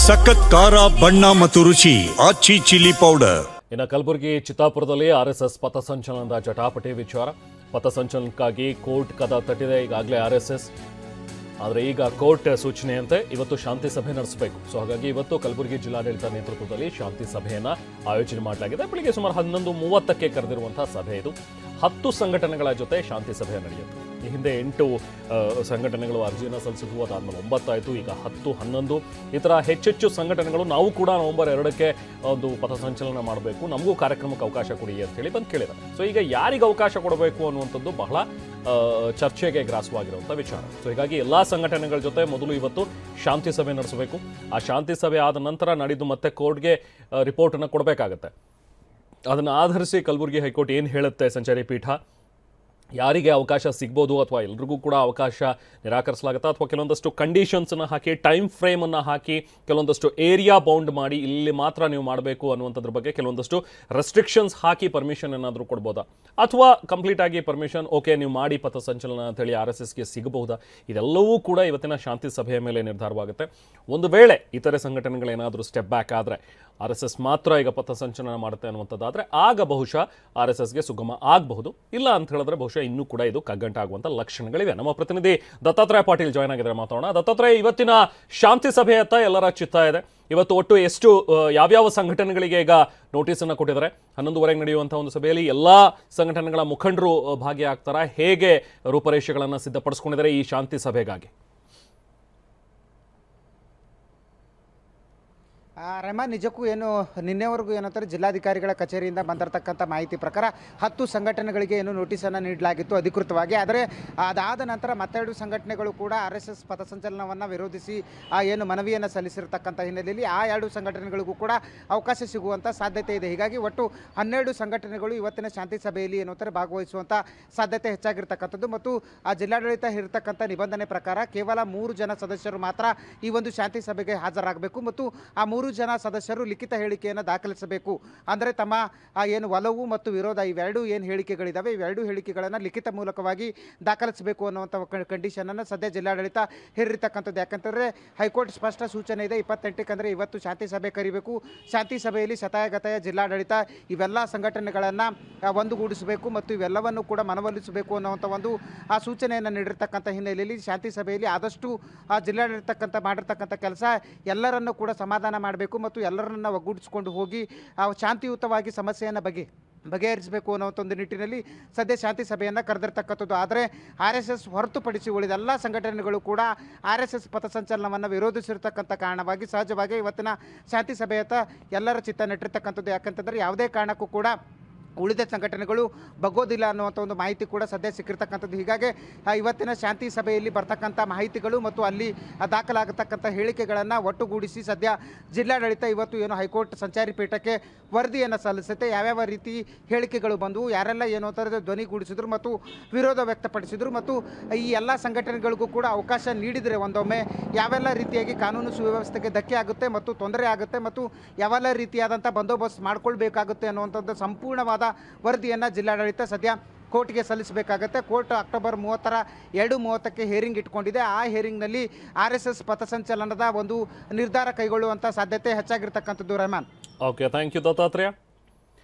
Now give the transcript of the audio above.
ಸಖತ್ ಖಾರ ಬಣ್ಣ ಮತ್ತು ರುಚಿ ಆಚಿ ಚಿಲ್ಲಿ ಪೌಡರ್. ಇನ್ನು ಕಲಬುರಗಿ ಚಿತ್ತಾಪುರದಲ್ಲಿ ಆರ್ಎಸ್ಎಸ್ ಪಥಸಂಚಲನದ ಜಟಾಪಟಿ ವಿಚಾರ. ಪಥಸಂಚಲನಕ್ಕಾಗಿ ಕೋರ್ಟ್ ಕದ ತಟ್ಟಿದೆ ಈಗಾಗಲೇ ಆರ್ಎಸ್ಎಸ್. ಆದರೆ ಈಗ ಕೋರ್ಟ್ ಸೂಚನೆಯಂತೆ ಇವತ್ತು ಶಾಂತಿ ಸಭೆ ನಡೆಸಬೇಕು. ಸೊ ಹಾಗಾಗಿ ಇವತ್ತು ಕಲಬುರಗಿ ಜಿಲ್ಲಾಡಳಿತ ನೇತೃತ್ವದಲ್ಲಿ ಶಾಂತಿ ಸಭೆಯನ್ನು ಆಯೋಜನೆ ಮಾಡಲಾಗಿದೆ. ಬೆಳಿಗ್ಗೆ ಸುಮಾರು 11:30ಕ್ಕೆ ಕರೆದಿರುವಂತಹ ಸಭೆ ಇದು. 10 ಸಂಘಟನೆಗಳ ಜೊತೆ ಶಾಂತಿ ಸಭೆ ನಡೆಯುತ್ತೆ. ಈ ಹಿಂದೆ 8 ಸಂಘಟನೆಗಳು ಅರ್ಜಿಯನ್ನು ಸಲ್ಲಿಸಿದ್ವು, ಅದಾದ್ಮೇಲೆ 9 ಆಯಿತು, ಈಗ 10, 11 ಈ ಥರ ಹೆಚ್ಚೆಚ್ಚು ಸಂಘಟನೆಗಳು ನಾವು ಕೂಡ ನವೆಂಬರ್ 2ಕ್ಕೆ ಒಂದು ಪಥಸಂಚಲನ ಮಾಡಬೇಕು, ನಮಗೂ ಕಾರ್ಯಕ್ರಮಕ್ಕೆ ಅವಕಾಶ ಕೊಡಿ ಅಂತ ಹೇಳಿ ಬಂದು ಕೇಳಿದ್ದಾರೆ. ಸೊ ಈಗ ಯಾರಿಗೆ ಅವಕಾಶ ಕೊಡಬೇಕು ಅನ್ನುವಂಥದ್ದು ಬಹಳ ಚರ್ಚೆಗೆ ಗ್ರಾಸವಾಗಿರುವಂಥ ವಿಚಾರ. ಸೊ ಹೀಗಾಗಿ ಎಲ್ಲ ಸಂಘಟನೆಗಳ ಜೊತೆ ಮೊದಲು ಇವತ್ತು ಶಾಂತಿ ಸಭೆ ನಡೆಸಬೇಕು. ಆ ಶಾಂತಿ ಸಭೆ ಆದ ನಂತರ ನಾಡಿದ್ದು ಮತ್ತೆ ಕೋರ್ಟ್ಗೆ ರಿಪೋರ್ಟನ್ನು ಕೊಡಬೇಕಾಗತ್ತೆ. ಅದನ್ನು ಆಧರಿಸಿ ಕಲಬುರಗಿ ಹೈಕೋರ್ಟ್ ಏನು ಹೇಳುತ್ತೆ ಸಂಚಾರಿ ಪೀಠ, ಯಾರಿಗೆ ಅವಕಾಶ ಸಿಗ್ಬೋದು ಅಥವಾ ಎಲ್ರಿಗೂ ಕೂಡ ಅವಕಾಶ ನಿರಾಕರಿಸಲಾಗುತ್ತಾ ಅಥವಾ ಕೆಲವೊಂದಷ್ಟು ಕಂಡೀಷನ್ಸನ್ನು ಹಾಕಿ ಟೈಮ್ ಫ್ರೇಮನ್ನು ಹಾಕಿ ಕೆಲವೊಂದಷ್ಟು ಏರಿಯಾ ಬೌಂಡ್ ಮಾಡಿ ಇಲ್ಲಿ ಮಾತ್ರ ನೀವು ಮಾಡಬೇಕು ಅನ್ನುವಂಥದ್ರ ಬಗ್ಗೆ ಕೆಲವೊಂದಷ್ಟು ರೆಸ್ಟ್ರಿಕ್ಷನ್ಸ್ ಹಾಕಿ ಪರ್ಮಿಷನ್ ಏನಾದರೂ ಕೊಡ್ಬೋದಾ, ಅಥವಾ ಕಂಪ್ಲೀಟ್ ಆಗಿ ಪರ್ಮಿಷನ್ ಓಕೆ ನೀವು ಮಾಡಿ ಪಥಸಂಚಲನ ಅಂತೇಳಿ RSSಗೆ ಸಿಗಬಹುದಾ, ಇದೆಲ್ಲವೂ ಕೂಡ ಇವತ್ತಿನ ಶಾಂತಿ ಸಭೆಯ ಮೇಲೆ ನಿರ್ಧಾರವಾಗುತ್ತೆ. ಒಂದು ವೇಳೆ ಇತರೆ ಸಂಘಟನೆಗಳೇನಾದರೂ ಸ್ಟೆಪ್ ಬ್ಯಾಕ್ ಆದರೆ RSS ಮಾತ್ರ ಈಗ ಪಥಸಂಚಲನ ಮಾಡುತ್ತೆ ಅನ್ನುವಂಥದ್ದಾದರೆ ಆಗ ಬಹುಶಃ RSSಗೆ ಸುಗಮ ಆಗಬಹುದು. ಇಲ್ಲ ಅಂತ ಹೇಳಿದ್ರೆ ಬಹುಶಃ ಇನ್ನೂ ಕೂಡ ಇದು ಕಗ್ಗಂಟಾಗುವಂಥ ಲಕ್ಷಣಗಳಿವೆ. ನಮ್ಮ ಪ್ರತಿನಿಧಿ ದತ್ತಾತ್ರೇಯ ಪಾಟೀಲ್ ಜಾಯ್ನ್ ಆಗಿದ್ದಾರೆ, ಮಾತಾಡೋಣ. ದತ್ತಾತ್ರೇಯ, ಇವತ್ತಿನ ಶಾಂತಿ ಸಭೆಯತ್ತ ಎಲ್ಲರ ಚಿತ್ತ ಇದೆ. ಇವತ್ತು ಒಟ್ಟು ಎಷ್ಟು ಯಾವ್ಯಾವ ಸಂಘಟನೆಗಳಿಗೆ ಈಗ ನೋಟಿಸನ್ನು ಕೊಟ್ಟಿದ್ದಾರೆ? 11:30ಕ್ಕೆ ನಡೆಯುವಂಥ ಒಂದು ಸಭೆಯಲ್ಲಿ ಎಲ್ಲ ಸಂಘಟನೆಗಳ ಮುಖಂಡರು ಭಾಗಿಯಾಗ್ತಾರಾ? ಹೇಗೆ ರೂಪರೇಷೆಗಳನ್ನು ಸಿದ್ಧಪಡಿಸ್ಕೊಂಡಿದ್ದಾರೆ ಈ ಶಾಂತಿ ಸಭೆಗಾಗಿ? ರೆಹಮಾನ್, ನಿಜಕ್ಕೂ ಏನು ನಿನ್ನೆವರೆಗೂ ಏನಂತಾರೆ ಜಿಲ್ಲಾಧಿಕಾರಿಗಳ ಕಚೇರಿಯಿಂದ ಬಂದಿರತಕ್ಕಂಥ ಮಾಹಿತಿ ಪ್ರಕಾರ 10 ಸಂಘಟನೆಗಳಿಗೆ ಏನು ನೋಟಿಸನ್ನು ನೀಡಲಾಗಿತ್ತು ಅಧಿಕೃತವಾಗಿ. ಆದರೆ ಅದಾದ ನಂತರ ಮತ್ತೆರಡು ಸಂಘಟನೆಗಳು ಕೂಡ RSS ಪಥಸಂಚಲನವನ್ನು ವಿರೋಧಿಸಿ ಏನು ಮನವಿಯನ್ನು ಸಲ್ಲಿಸಿರ್ತಕ್ಕಂಥ ಹಿನ್ನೆಲೆಯಲ್ಲಿ ಆ 2 ಸಂಘಟನೆಗಳಿಗೂ ಕೂಡ ಅವಕಾಶ ಸಿಗುವಂಥ ಸಾಧ್ಯತೆ ಇದೆ. ಹೀಗಾಗಿ ಒಟ್ಟು 12 ಸಂಘಟನೆಗಳು ಇವತ್ತಿನ ಶಾಂತಿ ಸಭೆಯಲ್ಲಿ ಏನಂತಾರೆ ಭಾಗವಹಿಸುವಂಥ ಸಾಧ್ಯತೆ ಹೆಚ್ಚಾಗಿರ್ತಕ್ಕಂಥದ್ದು. ಮತ್ತು ಆ ಜಿಲ್ಲಾಡಳಿತ ಇರತಕ್ಕಂಥ ನಿಬಂಧನೆ ಪ್ರಕಾರ ಕೇವಲ 3 ಜನ ಸದಸ್ಯರು ಮಾತ್ರ ಈ ಒಂದು ಶಾಂತಿ ಸಭೆಗೆ ಹಾಜರಾಗಬೇಕು ಮತ್ತು ಆ 3 ಜನ ಸದಸ್ಯರು ಲಿಖಿತ ಹೇಳಿಕೆಯನ್ನು ದಾಖಲಿಸಬೇಕು. ಅಂದರೆ ತಮ್ಮ ಏನು ಒಲವು ಮತ್ತು ವಿರೋಧ ಇವೆರಡು ಏನು ಹೇಳಿಕೆಗಳಿದ್ದಾವೆ ಇವೆರಡು ಹೇಳಿಕೆಗಳನ್ನು ಲಿಖಿತ ಮೂಲಕವಾಗಿ ದಾಖಲಿಸಬೇಕು ಅನ್ನುವಂಥ ಕಂಡೀಷನನ್ನು ಸದ್ಯ ಜಿಲ್ಲಾಡಳಿತ ಹೇರಿರ್ತಕ್ಕಂಥದ್ದು. ಯಾಕಂತಂದರೆ ಹೈಕೋರ್ಟ್ ಸ್ಪಷ್ಟ ಸೂಚನೆ ಇದೆ 28ಕ್ಕೆ, ಅಂದರೆ ಇವತ್ತು ಶಾಂತಿ ಸಭೆ ಕರಿಬೇಕು. ಶಾಂತಿ ಸಭೆಯಲ್ಲಿ ಶತಾಯಗತಾಯ ಜಿಲ್ಲಾಡಳಿತ ಇವೆಲ್ಲ ಸಂಘಟನೆಗಳನ್ನು ಒಂದುಗೂಡಿಸಬೇಕು ಮತ್ತು ಇವೆಲ್ಲವನ್ನು ಕೂಡ ಮನವೊಲಿಸಬೇಕು ಅನ್ನುವಂಥ ಒಂದು ಆ ಸೂಚನೆಯನ್ನು ನೀಡಿರ್ತಕ್ಕಂಥ ಹಿನ್ನೆಲೆಯಲ್ಲಿ ಶಾಂತಿ ಸಭೆಯಲ್ಲಿ ಆದಷ್ಟು ಆ ಜಿಲ್ಲಾಡಳಿತಕ್ಕಂಥ ಮಾಡಿರ್ತಕ್ಕಂಥ ಕೆಲಸ ಎಲ್ಲರನ್ನೂ ಕೂಡ ಸಮಾಧಾನ ಮಾಡಬೇಕು ಮತ್ತು ಎಲ್ಲರನ್ನ ಒಗ್ಗೂಡಿಸಿಕೊಂಡು ಹೋಗಿ ಶಾಂತಿಯುತವಾಗಿ ಸಮಸ್ಯೆಯನ್ನು ಬಗೆಹರಿಸಬೇಕು ಅನ್ನೋ ಒಂದು ನಿಟ್ಟಿನಲ್ಲಿ ಸದ್ಯ ಶಾಂತಿ ಸಭೆಯನ್ನು ಕರೆದಿರ್ತಕ್ಕಂಥದ್ದು. ಆದರೆ RSS ಹೊರತುಪಡಿಸಿ ಉಳಿದ ಎಲ್ಲ ಸಂಘಟನೆಗಳು ಕೂಡ RSS ಪಥಸಂಚಲನವನ್ನು ವಿರೋಧಿಸಿರ್ತಕ್ಕಂಥ ಕಾರಣವಾಗಿ ಸಹಜವಾಗಿ ಇವತ್ತಿನ ಶಾಂತಿ ಸಭೆಯತ್ತ ಎಲ್ಲರ ಚಿತ್ತ ನೆಟ್ಟಿರ್ತಕ್ಕಂಥದ್ದು. ಯಾಕಂತಂದರೆ ಯಾವುದೇ ಕಾರಣಕ್ಕೂ ಕೂಡ ಉಳಿದ ಸಂಘಟನೆಗಳು ಬಗ್ಗೋದಿಲ್ಲ ಅನ್ನುವಂಥ ಒಂದು ಮಾಹಿತಿ ಕೂಡ ಸದ್ಯ ಸಿಕ್ಕಿರ್ತಕ್ಕಂಥದ್ದು. ಹೀಗಾಗಿ ಇವತ್ತಿನ ಶಾಂತಿ ಸಭೆಯಲ್ಲಿ ಬರ್ತಕ್ಕಂಥ ಮಾಹಿತಿಗಳು ಮತ್ತು ಅಲ್ಲಿ ದಾಖಲಾಗತಕ್ಕಂಥ ಹೇಳಿಕೆಗಳನ್ನು ಒಟ್ಟುಗೂಡಿಸಿ ಸದ್ಯ ಜಿಲ್ಲಾಡಳಿತ ಇವತ್ತು ಏನು ಹೈಕೋರ್ಟ್ ಸಂಚಾರಿ ಪೀಠಕ್ಕೆ ವರದಿಯನ್ನು ಸಲ್ಲಿಸುತ್ತೆ. ಯಾವ್ಯಾವ ರೀತಿ ಹೇಳಿಕೆಗಳು ಬಂದವು, ಯಾರೆಲ್ಲ ಏನು ಅಂತಾರೆ ಧ್ವನಿಗೂಡಿಸಿದ್ರು ಮತ್ತು ವಿರೋಧ ವ್ಯಕ್ತಪಡಿಸಿದರು ಮತ್ತು ಈ ಎಲ್ಲ ಸಂಘಟನೆಗಳಿಗೂ ಕೂಡ ಅವಕಾಶ ನೀಡಿದರೆ ಒಂದೊಮ್ಮೆ ಯಾವೆಲ್ಲ ರೀತಿಯಾಗಿ ಕಾನೂನು ಸುವ್ಯವಸ್ಥೆಗೆ ಧಕ್ಕೆ ಆಗುತ್ತೆ ಮತ್ತು ತೊಂದರೆ ಆಗುತ್ತೆ ಮತ್ತು ಯಾವೆಲ್ಲ ರೀತಿಯಾದಂಥ ಬಂದೋಬಸ್ತ್ ಮಾಡ್ಕೊಳ್ಬೇಕಾಗುತ್ತೆ ಅನ್ನುವಂಥದ್ದು ಸಂಪೂರ್ಣವಾದ ವರದಿಯನ್ನು ಜಿಲ್ಲಾಡಳಿತ ಸದ್ಯ ಕೋರ್ಟ್ಗೆ ಸಲ್ಲಿಸಬೇಕಾಗತ್ತೆ. ಕೋರ್ಟ್ ಅಕ್ಟೋಬರ್ 30ರ 2:30ಕ್ಕೆ ಹೇರಿಂಗ್ ಇಟ್ಕೊಂಡಿದೆ. ಆ ಹೇರಿಂಗ್ನಲ್ಲಿ RSS ಪಥಸಂಚಲನದ ಒಂದು ನಿರ್ಧಾರ ಕೈಗೊಳ್ಳುವಂಥ ಸಾಧ್ಯತೆ ಹೆಚ್ಚಾಗಿರ್ತಕ್ಕಂಥದ್ದು. Rehman, okay, thank you Dattatreya.